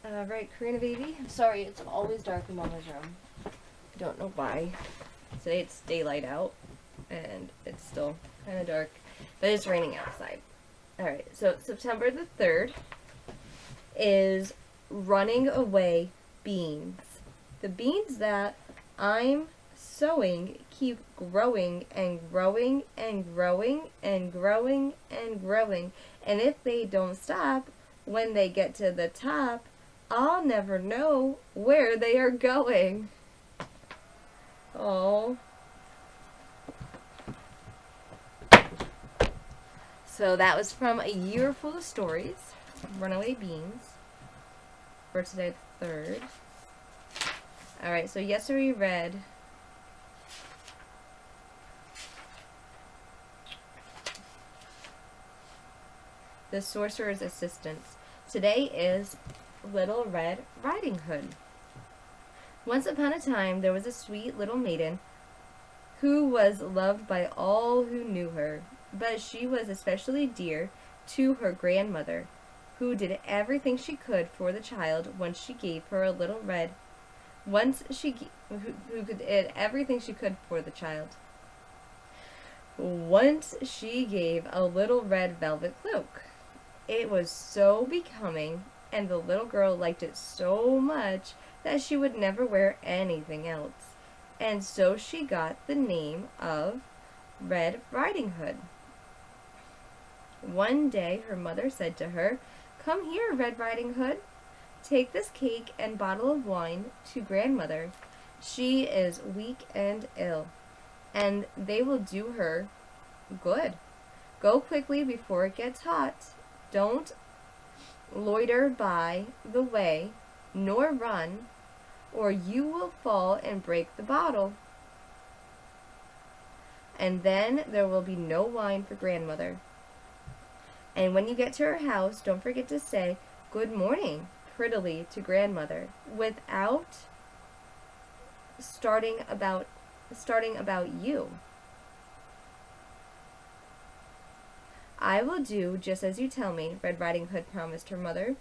Right, Karina baby. I'm sorry, it's always dark in Mama's room. I don't know why. Today it's daylight out, and it's still kind of dark, but it's raining outside. Alright, so September the 3rd is Running Away beans. The beans that I'm sowing keep growing and growing and growing and growing and growing. And if they don't stop, when they get to the top, I'll never know where they are going. Oh. So that was from A Year Full of Stories, Runaway Beans, for today the 3rd. Alright, so yesterday we read The Sorcerer's Assistants. Today is Little Red Riding Hood. Once upon a time, there was a sweet little maiden who was loved by all who knew her, but she was especially dear to her grandmother, who did everything she could for the child once she gave her a little red. Who did everything she could for the child. Once she gave a little red velvet cloak. It was so becoming, and the little girl liked it so much that she would never wear anything else. And so she got the name of Red Riding Hood. One day her mother said to her, "Come here, Red Riding Hood. Take this cake and bottle of wine to grandmother. She is weak and ill, and they will do her good. Go quickly before it gets hot. Don't loiter by the way, nor run, or you will fall and break the bottle. And then there will be no wine for grandmother. And when you get to her house, don't forget to say, 'Good morning,' prettily to grandmother, without starting about you. I will do just as you tell me," Red Riding Hood promised her mother.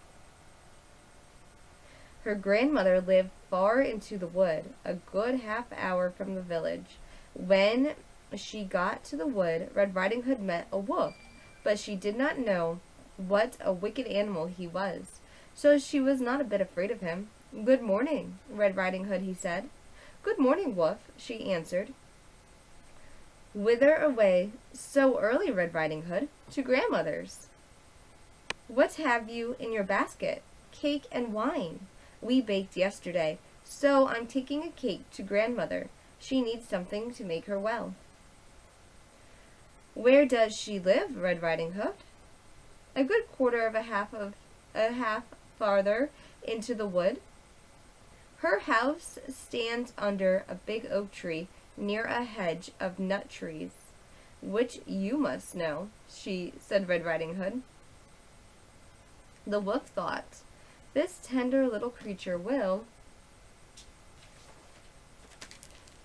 Her grandmother lived far into the wood, a good half-hour from the village. When she got to the wood, Red Riding Hood met a wolf, but she did not know what a wicked animal he was, so she was not a bit afraid of him. "Good morning, Red Riding Hood," he said. "Good morning, Wolf," she answered. "Whither away so early, Red Riding Hood?" "To grandmother's." "What have you in your basket?" "Cake and wine. We baked yesterday, so I'm taking a cake to grandmother. She needs something to make her well." "Where does she live, Red Riding Hood?" "A good quarter of a half farther into the wood. Her house stands under a big oak tree near a hedge of nut trees, which you must know," said Red Riding Hood. The wolf thought, "This tender little creature will—"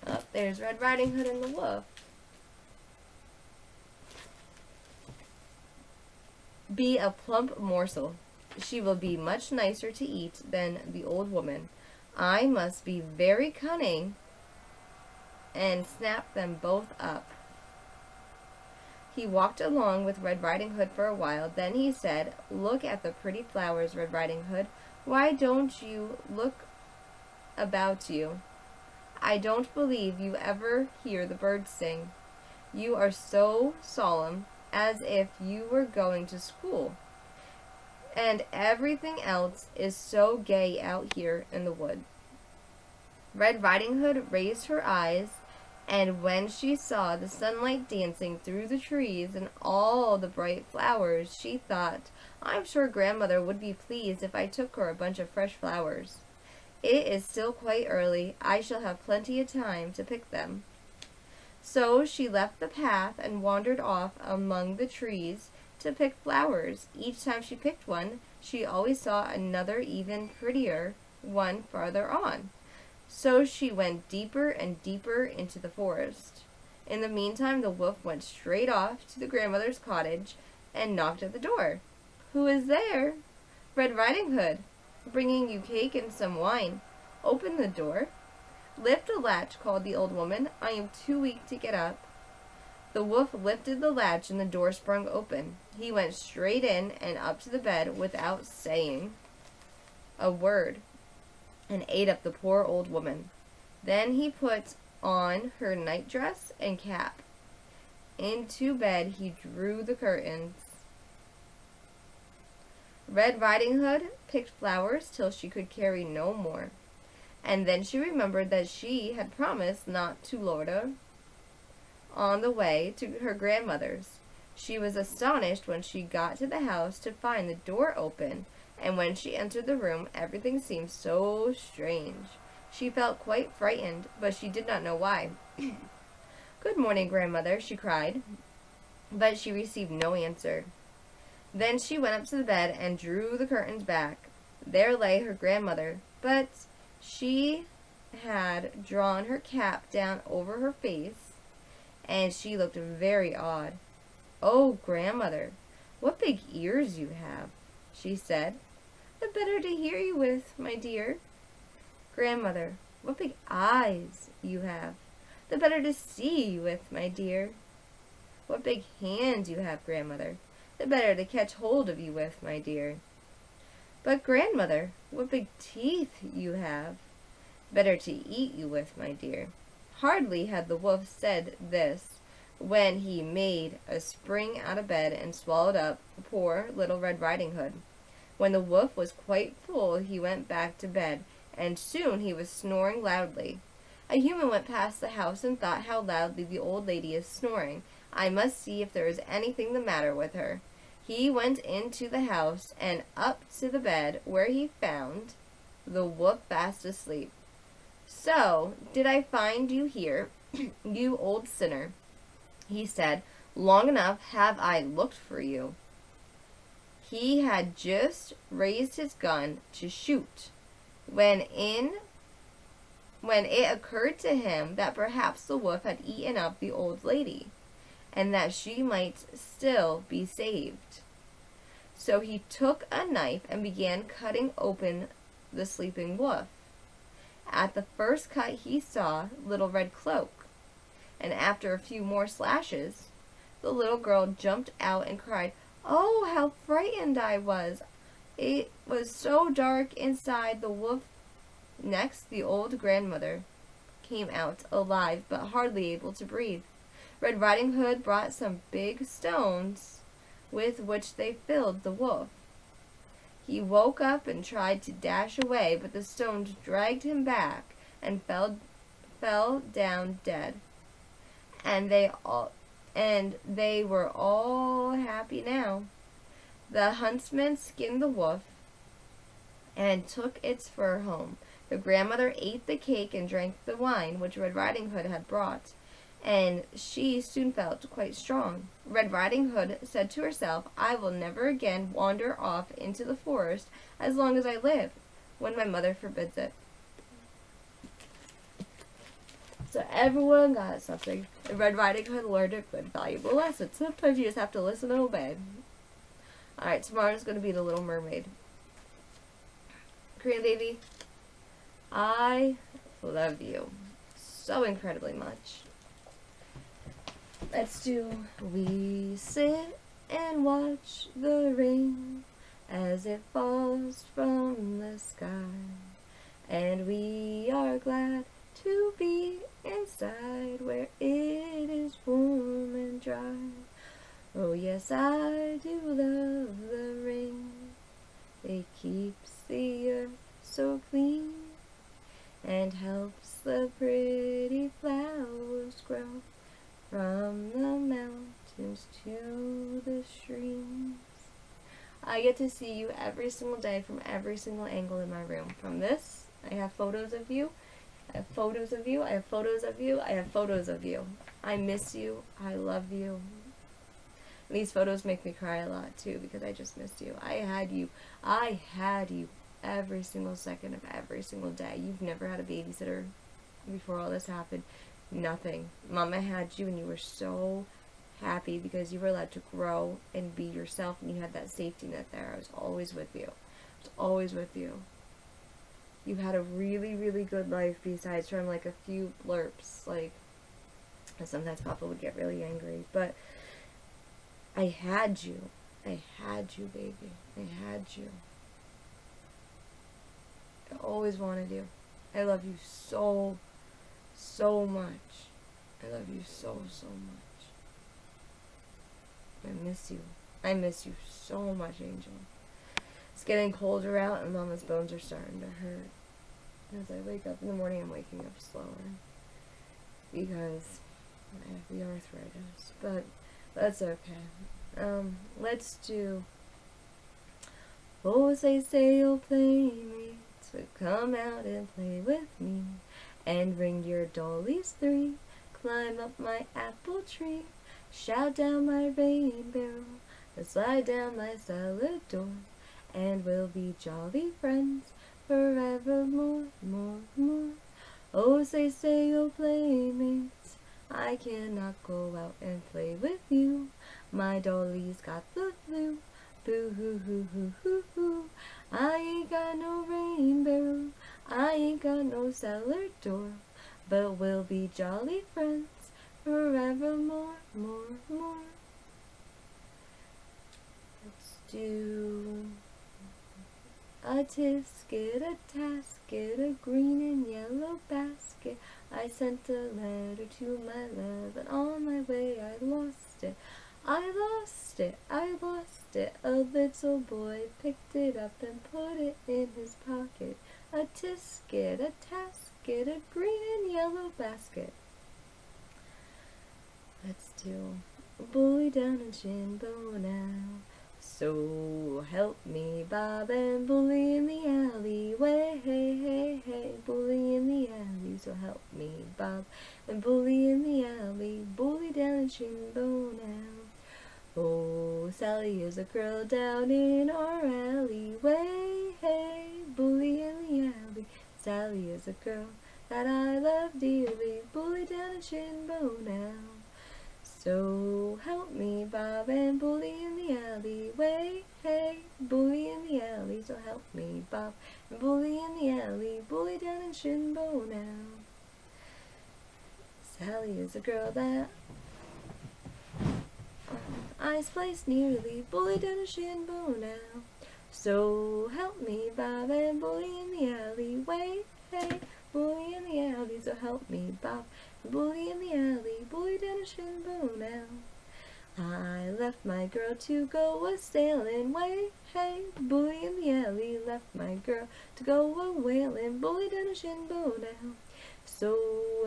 Oh, there's Red Riding Hood and the wolf. "Be a plump morsel. She will be much nicer to eat than the old woman. I must be very cunning and snap them both up." He walked along with Red Riding Hood for a while. Then he said, "Look at the pretty flowers, Red Riding Hood. Why don't you look about you? I don't believe you ever hear the birds sing. You are so solemn, as if you were going to school. And everything else is so gay out here in the wood." Red Riding Hood raised her eyes, and when she saw the sunlight dancing through the trees and all the bright flowers, she thought, "I'm sure grandmother would be pleased if I took her a bunch of fresh flowers. It is still quite early. I shall have plenty of time to pick them." So she left the path and wandered off among the trees to pick flowers. Each time she picked one, she always saw another even prettier one farther on. So she went deeper and deeper into the forest. In the meantime, the wolf went straight off to the grandmother's cottage and knocked at the door. "Who is there?" "Red Riding Hood." bringing you cake and some wine. Open the door. Lift the latch, called the old woman. I am too weak to get up. The wolf lifted the latch and the door sprung open. He went straight in and up to the bed without saying a word and ate up the poor old woman. Then he put on her nightdress and cap. Into bed he drew the curtains. Red Ridinghood picked flowers till she could carry no more, and then she remembered that she had promised not to loiter on the way to her grandmother's. She was astonished when she got to the house to find the door open, and when she entered the room everything seemed so strange. She felt quite frightened, but she did not know why. "Good morning, grandmother," she cried, but she received no answer. Then she went up to the bed and drew the curtains back. There lay her grandmother, but she had drawn her cap down over her face, and she looked very odd. "Oh, grandmother, what big ears you have," she said. "The better to hear you with, my dear." "Grandmother, what big eyes you have. The better to see you with, my dear." "What big hands you have, grandmother. The better to catch hold of you with, my dear." "But, grandmother, what big teeth you have. Better to eat you with, my dear." Hardly had the wolf said this when he made a spring out of bed and swallowed up poor little Red Ridinghood. When the wolf was quite full, he went back to bed, and soon he was snoring loudly. A human went past the house and thought how loudly the old lady is snoring. I must see if there is anything the matter with her. He went into the house and up to the bed, where he found the wolf fast asleep. "So, did I find you here, you old sinner?" he said. "Long enough have I looked for you." He had just raised his gun to shoot when it occurred to him that perhaps the wolf had eaten up the old lady, and that she might still be saved. So he took a knife and began cutting open the sleeping wolf. At the first cut he saw Little Red Cloak, and after a few more slashes, the little girl jumped out and cried, "Oh, how frightened I was! It was so dark inside." The wolf. Next, the old grandmother came out, alive but hardly able to breathe. Red Riding Hood brought some big stones with which they filled the wolf. He woke up and tried to dash away, but the stones dragged him back and fell down dead. And they were all happy now. The huntsman skinned the wolf and took its fur home. The grandmother ate the cake and drank the wine which Red Riding Hood had brought, and she soon felt quite strong. Red Riding Hood said to herself, "I will never again wander off into the forest as long as I live, when my mother forbids it." So everyone got something. Red Riding Hood learned a good, valuable lesson. Sometimes you just have to listen and obey. Alright, tomorrow's going to be The Little Mermaid. Korean baby, I love you so incredibly much. Let's do "We sit and watch the rain as it falls from the sky, and we are glad to be inside where it is warm and dry. Oh yes, I do love the rain. It keeps the earth so clean and helps the pretty flowers grow from the mountains to the streams." I get to see you every single day from every single angle in my room. From this, I have photos of you. I have photos of you. I have photos of you. I have photos of you. I miss you. I love you. And these photos make me cry a lot too, because I just missed you. I had you every single second of every single day. You've never had a babysitter before all this happened. Nothing. Mama had you, and you were so happy because you were allowed to grow and be yourself, and you had that safety net there. I was always with you. I was always with you. you had a really, really good life besides from like a few blurps. Like, sometimes Papa would get really angry, but I had you. I had you, baby. I had you. I always wanted you. I love you so, so much. I love you so, so much. I miss you. I miss you so much, Angel. It's getting colder out and Mama's bones are starting to hurt. As I wake up in the morning, I'm waking up slower. Because I have the arthritis. But that's okay. Let's do... Oh, say you'll play me. So come out and play with me. And bring your dollies 3. Climb up my apple tree. Shout down my rain barrel. And slide down my cellar door. And we'll be jolly friends forevermore, more, more. Oh, say you'll playmates. I cannot go out and play with you. My dolly's got the flu. Boo hoo hoo hoo hoo hoo. I ain't got no rain barrel. I ain't got no cellar door. But we'll be jolly friends forevermore, more, more. Let's do a tisket, a tasket, a green and yellow basket. I sent a letter to my love, and on my way I lost it. I lost it, I lost it. A little boy picked it up and put it in his pocket. A tisket, a tasket, a green and yellow basket. Let's do bully down and Shinbo now. So help me, Bob, and bully in the alleyway. Hey, hey, hey, bully in the alley. So help me, Bob, and bully in the alley. Bully down in Shinbo now. Oh, Sally is a girl down in our alleyway. Hey, bully in the alley. Sally is a girl that I love dearly. Bully down in Shinbo now. So help me, Bob, and bully in the alleyway. Hey, bully in the alley. So help me, Bob, and bully in the alley. Bully down in Shinbo now. Sally is a girl that eyes placed nearly. Bully down in Shinbo now. So help me, Bob, and bully in the alleyway. Hey, bully in the alley. So help me, Bob, and bully in the alley. Bully down in Shinbo now. I left my girl to go a sailing way. Hey, bully in the alley. Left my girl to go a whaling. Bully down in Shinbo now. So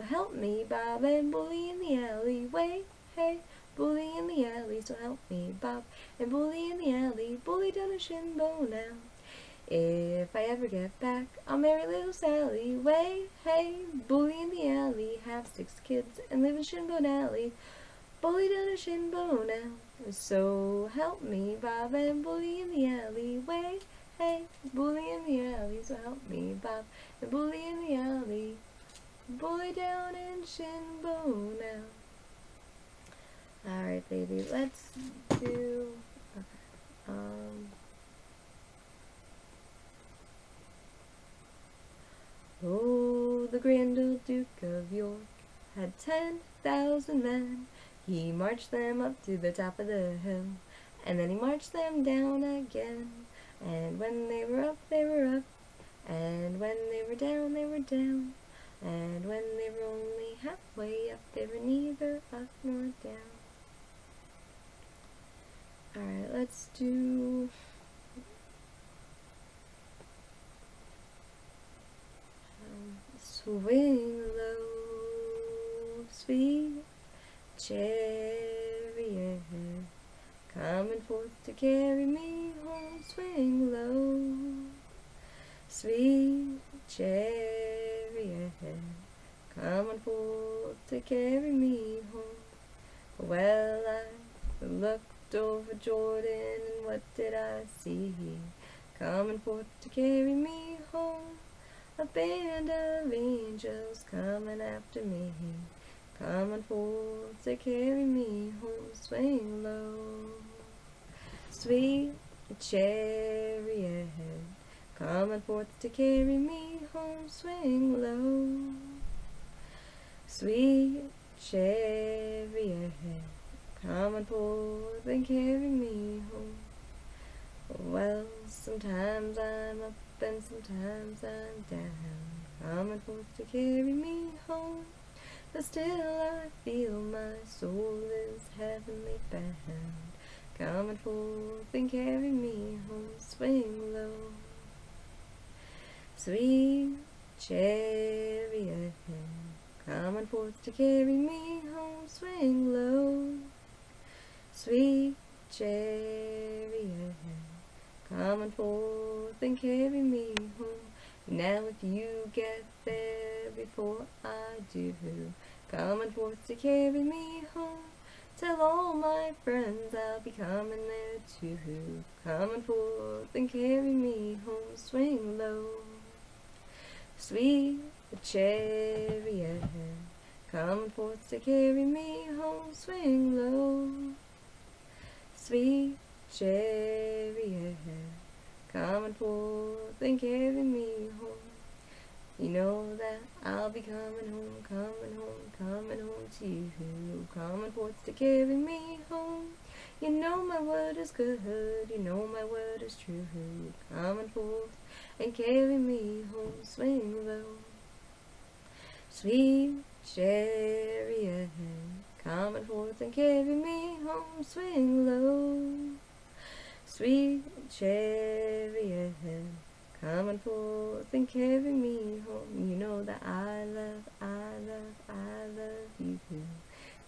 help me, Bob, and bully in the alleyway. Hey, bully in the alley. So help me, Bob, and bully in the alley. Bully down in Shinbo now. If I ever get back, I'll marry little Sally. Way, hey, bully in the alley. Have 6 kids and live in Shinbone Alley. Bully down in Shinbone now. So help me, Bob, and bully in the alley. Way, hey, bully in the alley. So help me, Bob, and bully in the alley. Bully down in Shinbone now. Alright, baby, let's do... Okay, Oh, the grand old Duke of York had 10,000 men. He marched them up to the top of the hill, and then he marched them down again. And when they were up, they were up, and when they were down, they were down. And when they were only halfway up, they were neither up nor down. Alright, let's do... Swing low, sweet chariot, coming forth to carry me home. Swing low, sweet chariot, coming forth to carry me home. Well, I looked over Jordan, and what did I see? Coming forth to carry me home. A band of angels coming after me, coming forth to carry me home. Swing low, sweet chariot, coming forth to carry me home, swing low. Sweet chariot, coming forth and carry me home. Well, sometimes I'm up and sometimes I'm down, coming forth to carry me home. But still I feel my soul is heavenly bound, coming forth and carry me home, swing low. Sweet chariot, coming forth to carry me home, swing low. Sweet chariot, coming forth and carry me home. Now if you get there before I do, coming forth to carry me home, tell all my friends I'll be coming there too, coming forth and carry me home, swing low. Sweet chariot, coming forth to carry me home, swing low. Sweet chariot, coming forth and carry me home. You know that I'll be coming home, coming home, coming home to you, coming forth to carry me home. You know my word is good, you know my word is true, coming forth and carry me home, swing low. Sweet chariot, coming forth and carry me home, swing low. Sweet chariot, coming forth and carry me home. You know that I love you,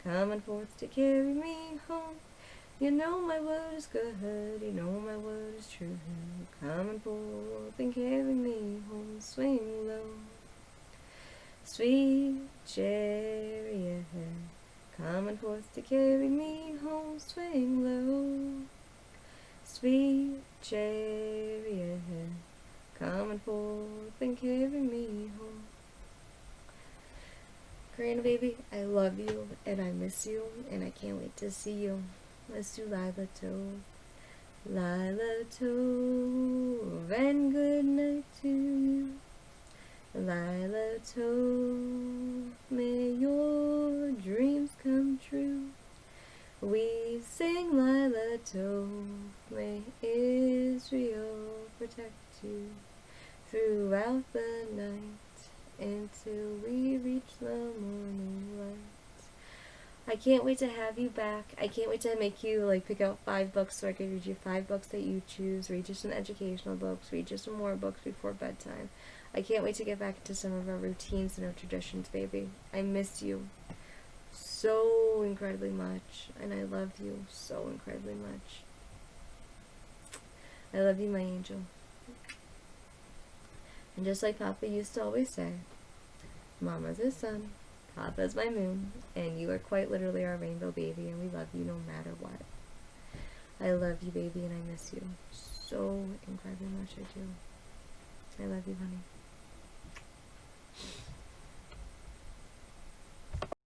coming forth to carry me home. You know my word is good, you know my word is true, coming forth and carry me home, swing low. Sweet chariot, coming forth to carry me home, swing low. Sweet chariot, coming forth and carry me home. Karina, baby, I love you and I miss you and I can't wait to see you. Let's do Lila Tove. Lila Tove, and good night to you. Lila Tove, may your dreams come true. We sing Lila Tove, may Israel protect you throughout the night until we reach the morning light. I can't wait to have you back. I can't wait to make you pick out 5 books so I can read you 5 books that you choose. Read you some educational books. Read you some more books before bedtime. I can't wait to get back into some of our routines and our traditions, baby. I miss you so incredibly much, and I love you so incredibly much. I love you, my angel. And just like Papa used to always say, Mama's the sun, Papa's my moon, and you are quite literally our rainbow baby, and we love you no matter what. I love you, baby, and I miss you so incredibly much. I do. I love you, honey.